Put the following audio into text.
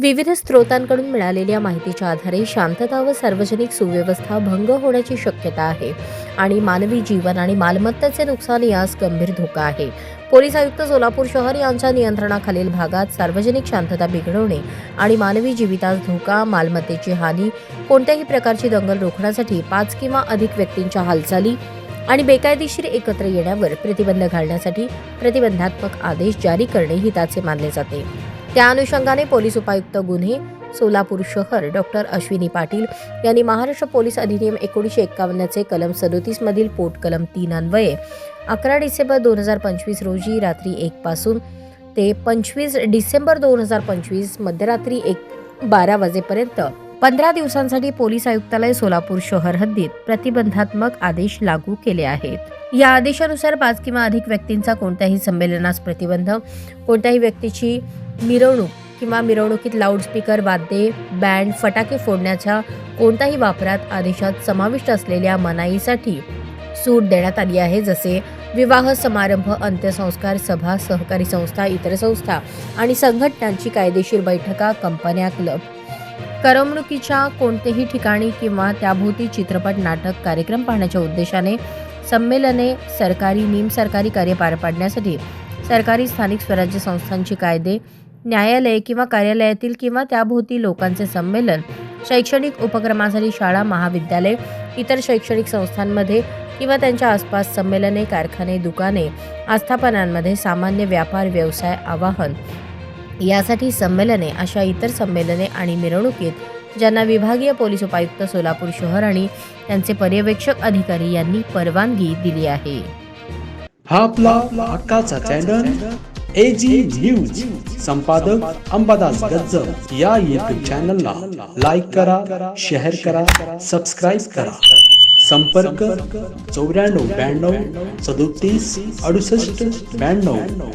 विविध स्रोतांकडून मिळालेल्या माहितीच्या आधारे शांतता व सार्वजनिक सुव्यवस्था भंग होण्याची शक्यता आहे आणि मानवी जीवन आणि मालमत्तेचे नुकसान यास गंभीर धोका आहे. पोलीस आयुक्त सोलापूर शहर यांच्या नियंत्रणाखालील भागात सार्वजनिक शांतता बिघडवणे आणि मानवी जीवितास धोका, मालमत्तेची हानी, कोणत्याही प्रकारची दंगल रोखण्यासाठी 5 किंवा अधिक व्यक्तींच्या हालचाली आणि बेकायदेशीर एकत्र येण्यावर प्रतिबंध घालण्यासाठी प्रतिबंधात्मक आदेश जारी करणे हिताचे मानले जाते. त्या अनुषंगाने पोलीस उपायुक्त गुन्हे सोलापूर शहर डॉक्टर अश्विनी पाटील यांनी महाराष्ट्र पोलीस अधिनियम 1951 चे कलम 37 मधील पोट कलम 3 अन्वये 11 डिसेंबर 2025 रोजी रात्री 1 पासून ते 25 डिसेंबर 2025 मध्यरात्री 12 वाजेपर्यंत 15 दिवसांसाठी पोलीस आयुक्तालय सोलापूर शहर हद्दीत प्रतिबंधात्मक आदेश लागू केले आहेत. या आदेशानुसार 5 किंवा अधिक व्यक्तींचा कोणत्याही संमेलनास प्रतिबंध, कोणत्याही व्यक्तीची मिरवणूक किंवा मिरवणुकीत लाऊडस्पीकर, वाद्ये, बँड, फटाके फोडण्याच्या कोणत्याही वापरात आदेशात समाविष्ट असलेल्या मनाईसाठी सूट देण्यात आली आहे. जसे विवाह समारंभ, अंत्यसंस्कार, सभा, सहकारी संस्था, इतर संस्था आणि संघटनांची कायदेशीर बैठका, कंपन्या, क्लब, करमणुकीच्या कोणत्याही ठिकाणी किंवा त्याभोवती चित्रपट, नाटक, कार्यक्रम पाहण्याच्या उद्देशाने संमेलने, सरकारी, निमसरकारी कार्य पार पाडण्यासाठी सरकारी स्थानिक स्वराज्य संस्थांची कायदे, न्यायालये किंवा कार्यालयातील किंवा त्याभोवती लोकांचे संमेलन, शैक्षणिक उपक्रमासाठी शाळा, महाविद्यालय, इतर शैक्षणिक संस्थांमध्ये किंवा त्यांच्या आसपास संमेलने, कारखाने, दुकाने, आस्थापनांमध्ये, सामान्य व्यापार, व्यवसाय, आवाहन यासाठी संमेलने, अशा इतर संमेलने आणि मिरवणुकीत ज्यांना विभागीय पोलीस उपायुक्त सोलापूर शहर आणि त्यांचे पर्यवेक्षक अधिकारी यांनी परवानगी दिली आहे. हा आपला हक्काचा चॅनल AG न्यूज. संपादक अंबादास गज्जर. या YouTube चॅनलला लाईक करा, शेअर करा, सबस्क्राईब करा. संपर्क 94 92 37 68 92.